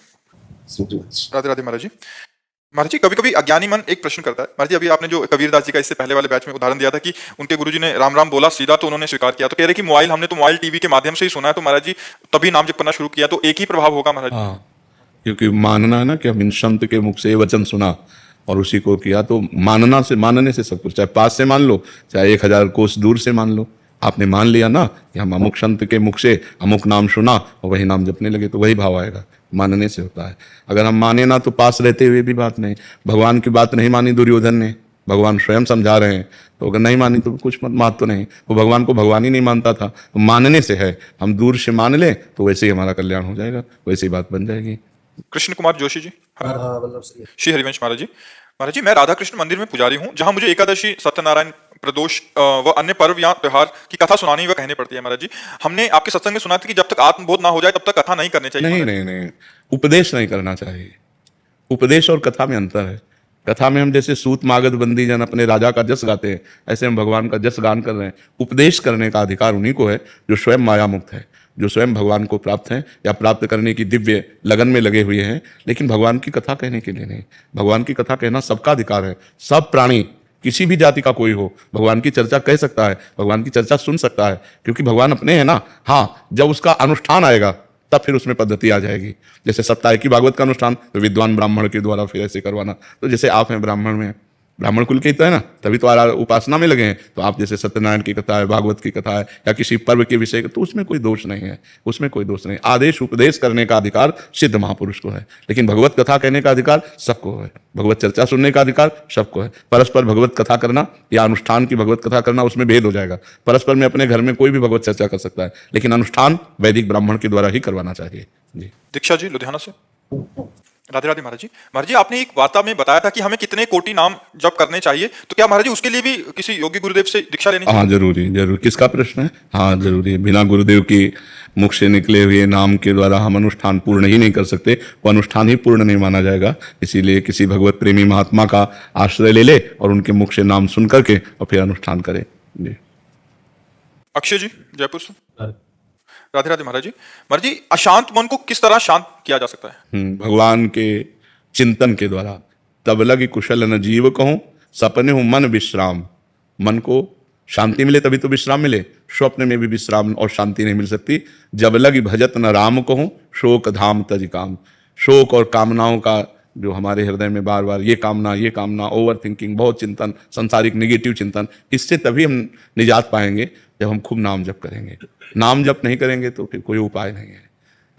राधे राधे महाराज जी। महाराज जी, कभी कभी अज्ञानी मन एक प्रश्न करता है। महाराज जी, अभी आपने जो कबीरदास जी का इससे पहले वाले बैच में उदाहरण दिया था कि उनके गुरुजी ने राम राम बोला सीधा तो उन्होंने स्वीकार किया, तो कह रहे कि मोबाइल, हमने तो मोबाइल टीवी के माध्यम से ही सुना है, तो महाराज जी तभी नाम जप करना शुरू किया, तो एक ही प्रभाव होगा महाराज जी? हाँ, क्योंकि मानना है ना कि हम इन संत के मुख से वचन सुना और उसी को किया, तो मानने से सब कुछ, चाहे पास से मान लो चाहे 1000 कोस दूर से मान लो, आपने मान लिया ना कि हम अमुक संत के मुख से अमुक नाम सुना और वही नाम जपने लगे, तो वही भाव आएगा। मानने से होता है। अगर हम माने ना तो पास रहते हुए भी बात नहीं। भगवान की बात नहीं मानी दुर्योधन ने, भगवान स्वयं समझा रहे हैं, तो अगर नहीं मानी तो कुछ मत तो नहीं। वो भगवान को भगवान ही नहीं मानता था, तो मानने से है। हम दूर से मान लें तो वैसे ही हमारा कल्याण हो जाएगा, वैसे ही बात बन जाएगी। कृष्ण कुमार जोशी जी, श्री हरिवंश महाराज जी। महाराज जी, मैं राधा कृष्ण मंदिर में पुजारी हूँ, जहाँ मुझे एकादशी, सत्यनारायण, प्रदोष व अन्य पर्व या त्योहार की कथा सुनानी व कहनी पड़ती है। महाराज जी, हमने आपके सत्संग में सुना था कि जब तक आत्मबोध ना हो जाए तब तक कथा नहीं करनी चाहिए। नहीं, उपदेश नहीं करना चाहिए। उपदेश और कथा में अंतर है। कथा में हम जैसे सूत मागध बंदी जन अपने राजा का जस गाते हैं, ऐसे हम भगवान का जस गान कर रहे हैं। उपदेश करने का अधिकार उन्हीं को है जो स्वयं माया मुक्त है, जो स्वयं भगवान को प्राप्त हैं या प्राप्त करने की दिव्य लगन में लगे हुए हैं, लेकिन भगवान की कथा कहने के लिए नहीं। भगवान की कथा कहना सबका अधिकार है। सब प्राणी, किसी भी जाति का कोई हो, भगवान की चर्चा कह सकता है, भगवान की चर्चा सुन सकता है, क्योंकि भगवान अपने हैं ना। हाँ, जब उसका अनुष्ठान आएगा तब फिर उसमें पद्धति आ जाएगी। जैसे सप्ताहिकी भागवत का अनुष्ठान तो विद्वान ब्राह्मण के द्वारा फिर ऐसे करवाना। तो जैसे आप हैं ब्राह्मण में, ब्राह्मण कुल के ही तो है ना, तभी तो उपासना में लगे हैं। तो आप जैसे सत्यनारायण की कथा है, भागवत की कथा है, या किसी पर्व के विषय तो उसमें कोई दोष नहीं है, उसमें कोई दोष नहीं। आदेश उपदेश करने का अधिकार सिद्ध महापुरुष को है, लेकिन भगवत कथा कहने का अधिकार सबको है, भगवत चर्चा सुनने का अधिकार सबको है। परस्पर भगवत कथा करना या अनुष्ठान की भगवत कथा करना, उसमें भेद हो जाएगा। परस्पर में अपने घर में कोई भी भगवत चर्चा कर सकता है, लेकिन अनुष्ठान वैदिक ब्राह्मण के द्वारा ही करवाना चाहिए। जी। दीक्षा जी लुधियाना से। राधे राधे महाराज जी। महाराज जी, आपने एक वार्ता में बताया था कि हमें कितने कोटि नाम जप करने चाहिए, तो क्या महाराज जी उसके लिए भी किसी योगी गुरुदेव से दीक्षा लेनी चाहिए? हाँ जरूरी, जरूर। किसका प्रश्न है? हाँ जरूरी है। बिना गुरुदेव की मुख से निकले हुए नाम के द्वारा हम अनुष्ठान पूर्ण ही नहीं कर सकते, वो अनुष्ठान ही पूर्ण नहीं माना जाएगा। इसीलिए किसी भगवत प्रेमी महात्मा का आश्रय ले ले और उनके मुख से नाम सुन करके और फिर अनुष्ठान करे। जी। अक्षय जी जयपुर से। राधे राधे महाराज जी। महाराज जी, अशांत मन को किस तरह शांत किया जा सकता है? भगवान के चिंतन के द्वारा। तब लगी कुशल न जीव कहूं, सपने हूं मन विश्राम। मन को शांति मिले तभी तो विश्राम मिले। स्वप्न में भी विश्राम और शांति नहीं मिल सकती। जब लगी भजत न राम कहूं, शोक धाम तज काम। शोक और कामनाओं का जो हमारे हृदय में बार बार ये कामना, ओवर थिंकिंग, बहुत चिंतन, संसारिक निगेटिव चिंतन, इससे तभी हम निजात पाएंगे जब हम खूब नाम जप करेंगे। नाम जप नहीं करेंगे तो फिर कोई उपाय नहीं है।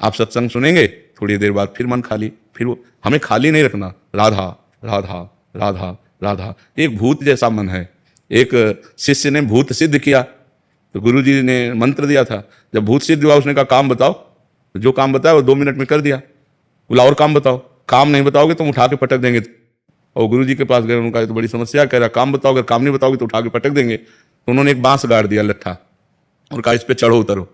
आप सत्संग सुनेंगे, थोड़ी देर बाद फिर मन खाली, फिर वो हमें खाली नहीं रखना। राधा राधा राधा राधा, एक भूत जैसा मन है। एक शिष्य ने भूत सिद्ध किया तो गुरु जी ने मंत्र दिया था। जब भूत सिद्ध हुआ उसने कहा काम बताओ, तो जो काम बताया वो 2 मिनट में कर दिया। बोला और काम बताओ, काम नहीं बताओगे तो उठा के पटक देंगे। और गुरु जी के पास गए, उनका तो बड़ी समस्या, कह रहा काम बताओ, अगर काम नहीं बताओगे तो उठा के पटक देंगे। तो उन्होंने एक बांस गाड़ दिया लट्ठा और कहा इस पे चढ़ो उतरो,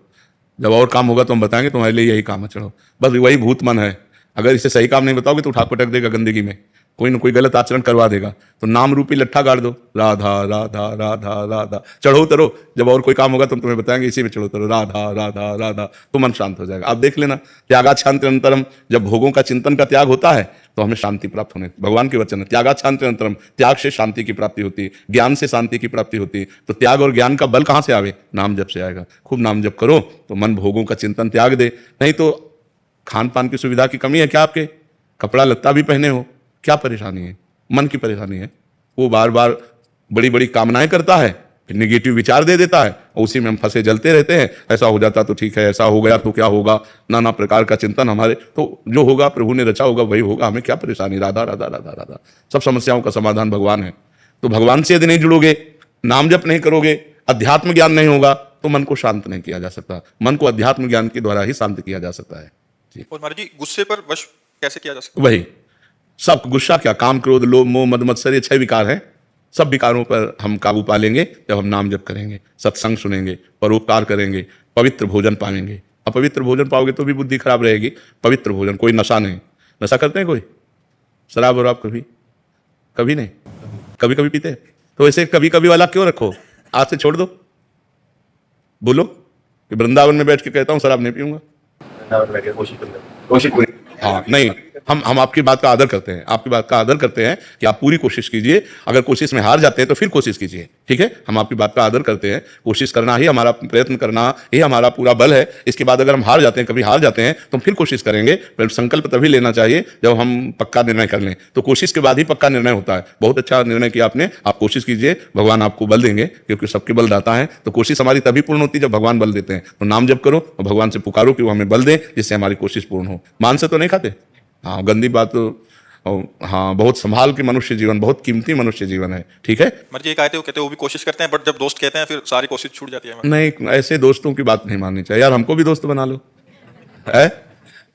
जब और काम होगा तो हम बताएंगे, तुम्हारे लिए यही काम है, चढ़ो। बस वही भूत मन है। अगर इसे सही काम नहीं बताओगे तो उठा पटक देगा गंदगी में, कोई ना कोई गलत आचरण करवा देगा। तो नाम रूपी लट्ठा गाड़ दो, राधा राधा राधा राधा, चढ़ो उतरो, जब और कोई काम होगा तो हम तुम्हें बताएंगे, इसी में चढ़ो उतरो, राधा राधा राधा, तो मन शांत हो जाएगा। आप देख लेना, त्यागात शांति अंतरम, जब भोगों का चिंतन का त्याग होता है तो हमें शांति प्राप्त होने, भगवान के वचन है, त्यागात शांति अंतरम, त्याग से शांति की प्राप्ति होती है, ज्ञान से शांति की प्राप्ति होती है। तो त्याग और ज्ञान का बल कहाँ से आवे? नाम जप से आएगा। खूब नाम जप करो तो मन भोगों का चिंतन त्याग दे। नहीं तो खान पान की सुविधा की कमी है क्या आपके? कपड़ा लत्ता भी पहने हो, क्या परेशानी है? मन की परेशानी है। वो बार बार बड़ी बड़ी कामनाएं करता है, फिर निगेटिव विचार दे देता है, और उसी में हम फंसे जलते रहते हैं। ऐसा हो जाता तो ठीक है, ऐसा हो गया तो क्या होगा, नाना प्रकार का चिंतन हमारे। तो जो होगा प्रभु ने रचा होगा वही होगा, हमें क्या परेशानी? राधा राधा राधा राधा, सब समस्याओं का समाधान भगवान है। तो भगवान से यदि नहीं जुड़ोगे, नाम जप नहीं करोगे, अध्यात्म ज्ञान नहीं होगा, तो मन को शांत नहीं किया जा सकता। मन को अध्यात्म ज्ञान के द्वारा ही शांत किया जा सकता है। और महाराज जी, गुस्से पर वश कैसे किया जा सकता है? वही सब, गुस्सा क्या, काम क्रोध लोभ मोह मद मत्सर, ये 6 विकार हैं। सब विकारों पर हम काबू पा लेंगे जब हम नाम जप करेंगे, सत्संग सुनेंगे, परोपकार करेंगे, पवित्र भोजन पाएंगे। अपवित्र भोजन पाओगे तो भी बुद्धि खराब रहेगी। पवित्र भोजन, कोई नशा नहीं। नशा करते हैं कोई? शराब और आप कभी कभी नहीं, कभी कभी पीते हैं। तो ऐसे कभी कभी वाला क्यों रखो? आज से छोड़ दो। बोलो कि वृंदावन में बैठ के कहता हूँ शराब नहीं पीऊंगा। हाँ नहीं, हम आपकी बात का आदर करते हैं, आपकी बात का आदर करते हैं कि आप पूरी कोशिश कीजिए। अगर कोशिश में हार जाते हैं तो फिर कोशिश कीजिए, ठीक है? हम आपकी बात का आदर करते हैं। कोशिश करना ही हमारा, प्रयत्न करना ही हमारा पूरा बल है। इसके बाद अगर हम हार जाते हैं, कभी हार जाते हैं, तो फिर कोशिश करेंगे। फिर संकल्प तभी लेना चाहिए जब हम पक्का निर्णय कर लें। तो कोशिश के बाद ही पक्का निर्णय होता है। बहुत अच्छा निर्णय किया आपने, आप कोशिश कीजिए, भगवान आपको बल देंगे, क्योंकि सबके बल दाता है। तो कोशिश हमारी तभी पूर्ण होती है जब भगवान बल देते हैं। तो नाम जप करो और भगवान से पुकारो कि वो हमें बल दे, जिससे हमारी कोशिश पूर्ण हो। मान से तो नहीं खाते? हाँ, गंदी बात तो, हाँ, बहुत संभाल के मनुष्य जीवन, बहुत कीमती मनुष्य जीवन है, ठीक है? मर्जी कहते हो, कहते वो भी कोशिश करते हैं, बट जब दोस्त कहते हैं फिर सारी कोशिश छूट जाती है। नहीं, ऐसे दोस्तों की बात नहीं माननी चाहिए यार। हमको भी दोस्त बना लो, है?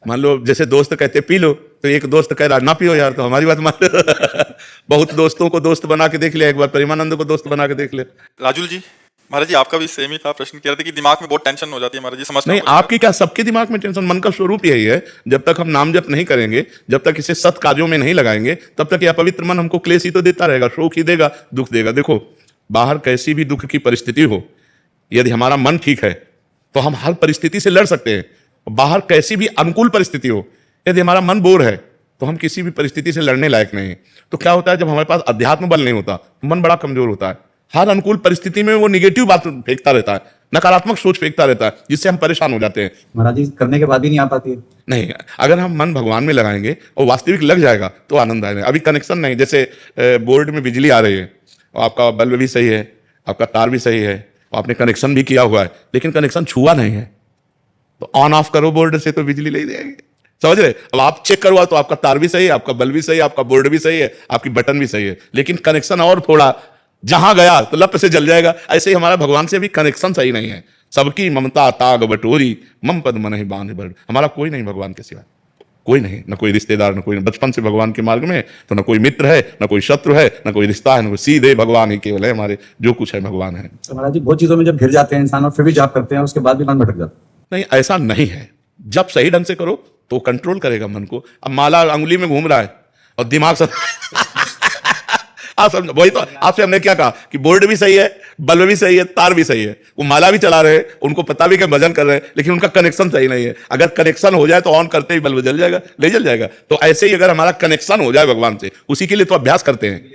मान लो जैसे दोस्त कहते पी लो, तो एक दोस्त कह रहा ना पियो यार, तो हमारी बात मान लो। बहुत दोस्तों को दोस्त बना के देख लिया, एक बार प्रेमानंद को दोस्त बना के देख ले। राजुल जी, महाराज जी आपका भी सेम ही था प्रश्न, कह रहे थे कि दिमाग में बहुत टेंशन हो जाती है महाराज जी, समझ नहीं, आपकी क्या, सबके दिमाग में टेंशन। मन का स्वरूप यही है। जब तक हम नाम जप नहीं करेंगे, जब तक इसे सत कार्यों में नहीं लगाएंगे, तब तक यह पवित्र मन हमको क्लेश ही तो देता रहेगा, शोक ही देगा, दुख देगा। देखो, बाहर कैसी भी दुख की परिस्थिति हो, यदि हमारा मन ठीक है तो हम हर परिस्थिति से लड़ सकते हैं। बाहर कैसी भी अनुकूल परिस्थिति हो, यदि हमारा मन बोर है तो हम किसी भी परिस्थिति से लड़ने लायक नहीं है। तो क्या होता है, जब हमारे पास अध्यात्म बल नहीं होता, मन बड़ा कमजोर होता है। हर अनुकूल परिस्थिति में वो निगेटिव बात फेंकता रहता है, नकारात्मक सोच फेंकता रहता है, जिससे हम परेशान हो जाते हैं। महाराज जी करने के बाद भी नहीं आ पाती है। नहीं, अगर हम मन भगवान में लगाएंगे और वास्तविक लग जाएगा तो आनंद आएगा। अभी कनेक्शन नहीं, जैसे बोर्ड में बिजली आ रही है और आपका बल्ब भी सही है, आपका तार भी सही है, आपने कनेक्शन भी किया हुआ है, लेकिन कनेक्शन छुआ नहीं है, तो ऑन ऑफ करो बोर्ड से तो बिजली नहीं देंगे। समझ रहे? अब आप चेक करवा तो आपका तार भी सही है, आपका बल्ब भी सही है, आपका बोर्ड भी सही है, आपकी बटन भी सही है, लेकिन कनेक्शन और थोड़ा जहां गया तो लप से जल जाएगा। ऐसे ही हमारा भगवान से भी कनेक्शन सही नहीं है। सबकी ममता ताग बटोरी, मम पद मन ही बांध बड़। हमारा कोई नहीं भगवान के सिवा, कोई नहीं, न कोई रिश्तेदार, न कोई, बचपन से भगवान के मार्ग में, तो न कोई मित्र है, न कोई शत्रु है, न कोई रिश्ता है, न कोई, सीधे भगवान ही केवल है हमारे, जो कुछ है भगवान है। तो महाराज जी बहुत चीजों में जब घिर जाते हैं इंसान और फिर भी जाप करते हैं, उसके बाद भी मन भटक जाता है। नहीं, ऐसा नहीं है। जब सही ढंग से करो तो कंट्रोल करेगा मन को। अब माला अंगुली में घूम रहा है और दिमाग सब आप समझो, वही तो आपसे हमने क्या कहा कि बोर्ड भी सही है, बल्ब भी सही है, तार भी सही है, वो माला भी चला रहे हैं, उनको पता भी कि भजन कर रहे हैं, लेकिन उनका कनेक्शन सही नहीं है। अगर कनेक्शन हो जाए तो ऑन करते ही बल्ब जल जाएगा, ले जल जाएगा। तो ऐसे ही अगर हमारा कनेक्शन हो जाए भगवान से, उसी के लिए तो अभ्यास करते हैं।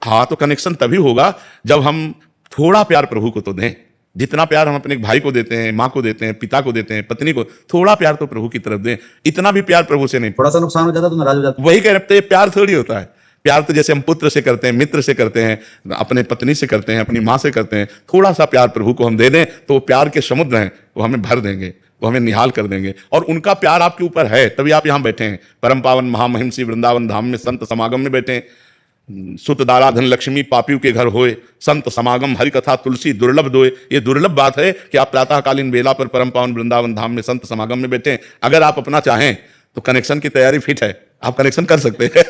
हाँ, तो कनेक्शन तभी होगा जब हम थोड़ा प्यार प्रभु को तो दें। जितना प्यार हम अपने भाई को देते हैं, माँ को देते हैं, पिता को देते हैं, पत्नी को, थोड़ा प्यार तो प्रभु की तरफ दें। इतना भी प्यार प्रभु से नहीं। थोड़ा सा नुकसान हो जाता तो नाराज हो जाता। वही कह रहे, प्यार थोड़ी होता है। प्यार तो जैसे हम पुत्र से करते हैं, मित्र से करते हैं, अपने पत्नी से करते हैं, अपनी माँ से करते हैं। थोड़ा सा प्यार प्रभु को हम दे दें तो प्यार के समुद्र हैं, वो हमें भर देंगे, वो हमें निहाल कर देंगे। और उनका प्यार आपके ऊपर है, तभी आप यहाँ बैठे हैं, परम पावन महामहिम श्री वृंदावन धाम में संत समागम में बैठे हैं। सुत दारा धन लक्ष्मी पापियों के घर होए, संत समागम हरि कथा तुलसी दुर्लभ दोए। ये दुर्लभ बात है कि आप प्रातःकालीन बेला पर परम पावन वृंदावन धाम में संत समागम में बैठे हैं। अगर आप अपना चाहें तो कनेक्शन की तैयारी फिट है, आप कनेक्शन कर सकते हैं।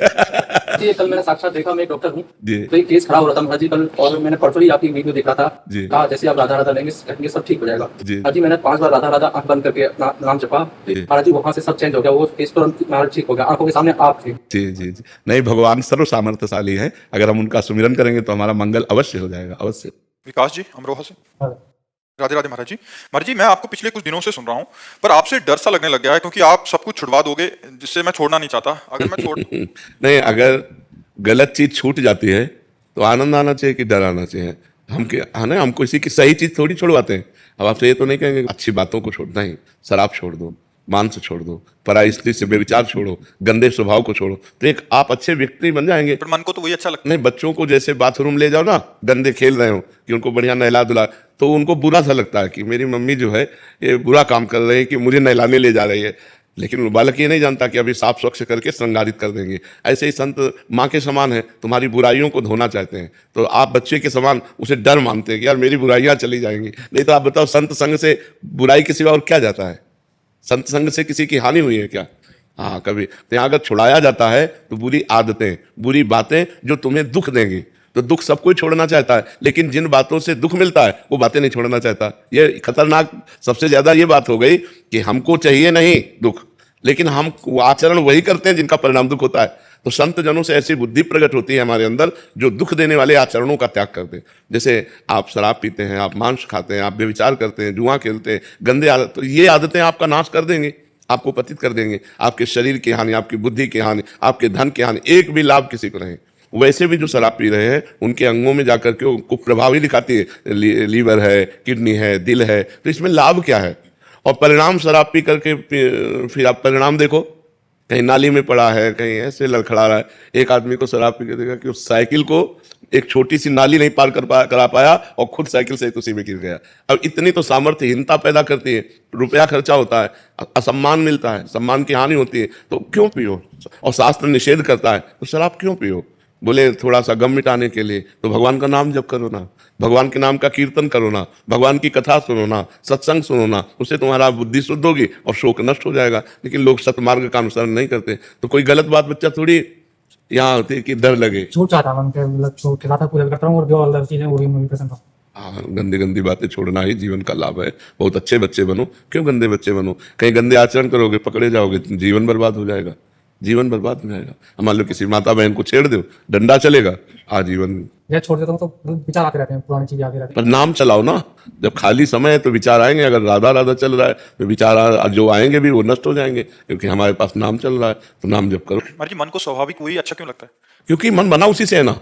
जी, कल मैंने साक्षात देखा, मैं एक डॉक्टर हूँ, जी। तो एक केस खड़ा हो रहा था महाराज जी कल, और मैंने परसों ही आपकी वीडियो देखा था। जी। कहा जैसे आप राधा राधा लेंगे सब ठीक हो जाएगा। जी। महाराज जी मैंने 5 बार राधा राधा आंख बंद करके अपना नाम जपा, महाराज जी वहां से सब चेंज हो गया, वो केस तुरंत महाराज ठीक हो गया, आंखों के सामने आप थे। जी जी जी, नहीं, भगवान सर्व सामर्थ्यशाली है। अगर हम उनका सुमिरन करेंगे तो हमारा मंगल अवश्य हो जाएगा, अवश्य। विकास जी अमरोहा से। राधे राधे महाराज जी। महाराज जी, मैं आपको पिछले कुछ दिनों से सुन रहा हूँ, पर आपसे डर सा लगने लग गया है, क्योंकि आप सब कुछ छुड़वा दोगे, जिससे मैं छोड़ना नहीं चाहता। अगर मैं छोड़ नहीं, अगर गलत चीज छूट जाती है तो आनंद आना चाहिए कि डर आना चाहिए। हम ना, हम किसी की सही चीज थोड़ी छुड़वाते हैं। अब आपसे ये तो नहीं कहेंगे अच्छी बातों को छोड़ना ही, शराब छोड़ दो, मांस छोड़ दो, पराई स्त्री से बेविचार छोड़ो, गंदे स्वभाव को छोड़ो, तो एक आप अच्छे व्यक्ति बन जाएंगे। पर मन को तो वही अच्छा लगता नहीं, बच्चों को जैसे बाथरूम ले जाओ ना, गंदे खेल रहे हो, कि उनको बढ़िया नहला धुला, तो उनको बुरा सा लगता है कि मेरी मम्मी जो है ये बुरा काम कर रही है कि मुझे नहलाने ले जा रही है। लेकिन बालक ये नहीं जानता कि अभी साफ स्वच्छ करके श्रृंगारित कर देंगे। ऐसे ही संत माँ के समान है, तुम्हारी बुराइयों को धोना चाहते हैं, तो आप बच्चे के समान उसे डर मानते हैं कि यार मेरी बुराइयां चली जाएंगी। नहीं तो आप बताओ, संत संग से बुराई के सिवा और क्या जाता है? संत संग से किसी की हानि हुई है क्या? हाँ, कभी। तो यहाँ अगर छुड़ाया जाता है तो बुरी आदतें, बुरी बातें जो तुम्हें दुख देंगी, तो दुख सब कोई छोड़ना चाहता है, लेकिन जिन बातों से दुख मिलता है वो बातें नहीं छोड़ना चाहता। ये खतरनाक सबसे ज्यादा ये बात हो गई कि हमको चाहिए नहीं दुख, लेकिन हम आचरण वही करते हैं जिनका परिणाम दुख होता है। तो संत जनों से ऐसी बुद्धि प्रकट होती है हमारे अंदर, जो दुख देने वाले आचरणों का त्याग करते हैं। जैसे आप शराब पीते हैं, आप मांस खाते हैं, आप व्यभिचार करते हैं, जुआ खेलते हैं, गंदे आदत, तो ये आदतें आपका नाश कर देंगे, आपको पतित कर देंगे। आपके शरीर की हानि, आपकी बुद्धि की हानि, आपके धन की हानि, एक भी लाभ किसी को नहीं। वैसे भी जो शराब पी रहे हैं उनके अंगों में जाकर के उनको प्रभाव ही दिखाती है, लीवर है, किडनी है, दिल है, तो इसमें लाभ क्या है? और परिणाम शराब पी करके फिर आप परिणाम देखो, कहीं नाली में पड़ा है, कहीं ऐसे लड़खड़ा रहा है। एक आदमी को शराब पी के देखा कि उस साइकिल को एक छोटी सी नाली नहीं पार करा पाया और खुद साइकिल से उसी में गिर गया। अब इतनी तो सामर्थ्यहीनता पैदा करती है, रुपया खर्चा होता है, असम्मान मिलता है, सम्मान की हानि होती है, तो क्यों पियो? और शास्त्र निषेध करता है, तो शराब क्यों पियो? बोले थोड़ा सा गम मिटाने के लिए, तो भगवान का नाम जप करो ना, भगवान के नाम का कीर्तन करो ना, भगवान की कथा सुनो ना, सत्संग सुनो ना, उससे तुम्हारा बुद्धि शुद्ध होगी और शोक नष्ट हो जाएगा। लेकिन लोग सतमार्ग का अनुसरण नहीं करते, तो कोई गलत बात बच्चा थोड़ी यहाँ होती है कि डर लगे। छूट चाहता मन के, मतलब छूट खिलाता पूजा करता हूँ, और जो अलग चीजें वो भी मुझे पसंद है। हाँ, गंदी गंदी बातें छोड़ना ही जीवन का लाभ है। बहुत अच्छे बच्चे बनो, क्यों गंदे बच्चे बनो? कहीं गंदे आचरण करोगे, पकड़े जाओगे, जीवन बर्बाद हो जाएगा। जीवन बर्बाद हो जाएगा। मान लो किसी माता बहन को छेड़ दो, डंडा चलेगा आजीवन। या छोड़ देता हूँ तो विचार आते रहते हैं, पुरानी चीजें आती रहती पर नाम चलाओ ना, जब खाली समय है तो विचार आएंगे। अगर राधा राधा चल रहा है तो विचार जो आएंगे भी वो नष्ट हो जाएंगे, क्योंकि हमारे पास नाम चल रहा है। तो नाम जप करो। महाराज जी मन को स्वाभाविक वही अच्छा क्यों लगता है? क्योंकि मन बना उसी से है ना,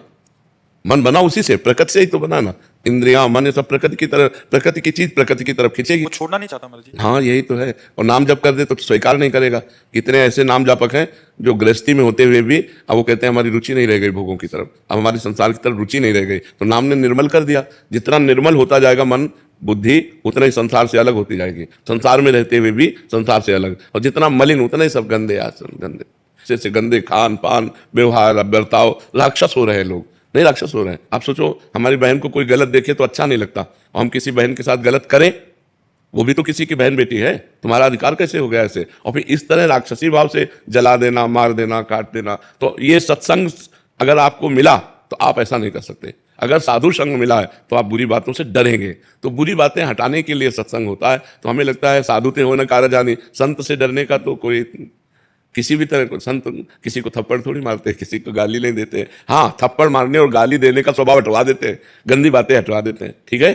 मन बना उसी से, प्रकृति से ही तो बना ना। इंद्रियां मन ये सब प्रकृति की तरफ, प्रकृति की चीज प्रकृति की तरफ खींचेगी। वो छोड़ना नहीं चाहता महाराज जी। हाँ यही तो है। और नाम जप कर दे तो स्वीकार नहीं करेगा। कितने ऐसे नाम जापक हैं जो गृहस्थी में होते हुए भी अब वो कहते हैं हमारी रुचि नहीं रह गई भोगों की तरफ, अब हमारी संसार की तरफ रुचि नहीं रह गई। तो नाम ने निर्मल कर दिया। जितना निर्मल होता जाएगा मन बुद्धि, उतना ही संसार से अलग होती जाएगी। संसार में रहते हुए भी संसार से अलग, और जितना मलिन उतना ही सब गंदे आचरण, गंदे से गंदे खान पान व्यवहार बर्ताव। राक्षस हो रहे हैं लोग, नहीं राक्षस हो रहे हैं। आप सोचो हमारी बहन को कोई गलत देखे तो अच्छा नहीं लगता, और हम किसी बहन के साथ गलत करें, वो भी तो किसी की बहन बेटी है, तुम्हारा अधिकार कैसे हो गया ऐसे? और फिर इस तरह राक्षसी भाव से जला देना, मार देना, काट देना। तो ये सत्संग अगर आपको मिला तो आप ऐसा नहीं कर सकते। अगर साधु संग मिला है तो आप बुरी बातों से डरेंगे। तो बुरी बातें हटाने के लिए सत्संग होता है। तो हमें लगता है साधु ते होने कार जानी, संत से डरने का तो कोई किसी भी तरह को, संत किसी को थप्पड़ थोड़ी मारते, किसी को गाली नहीं देते। हाँ थप्पड़ मारने और गाली देने का स्वभाव हटवा देते हैं, गंदी बातें हटवा देते हैं। ठीक है।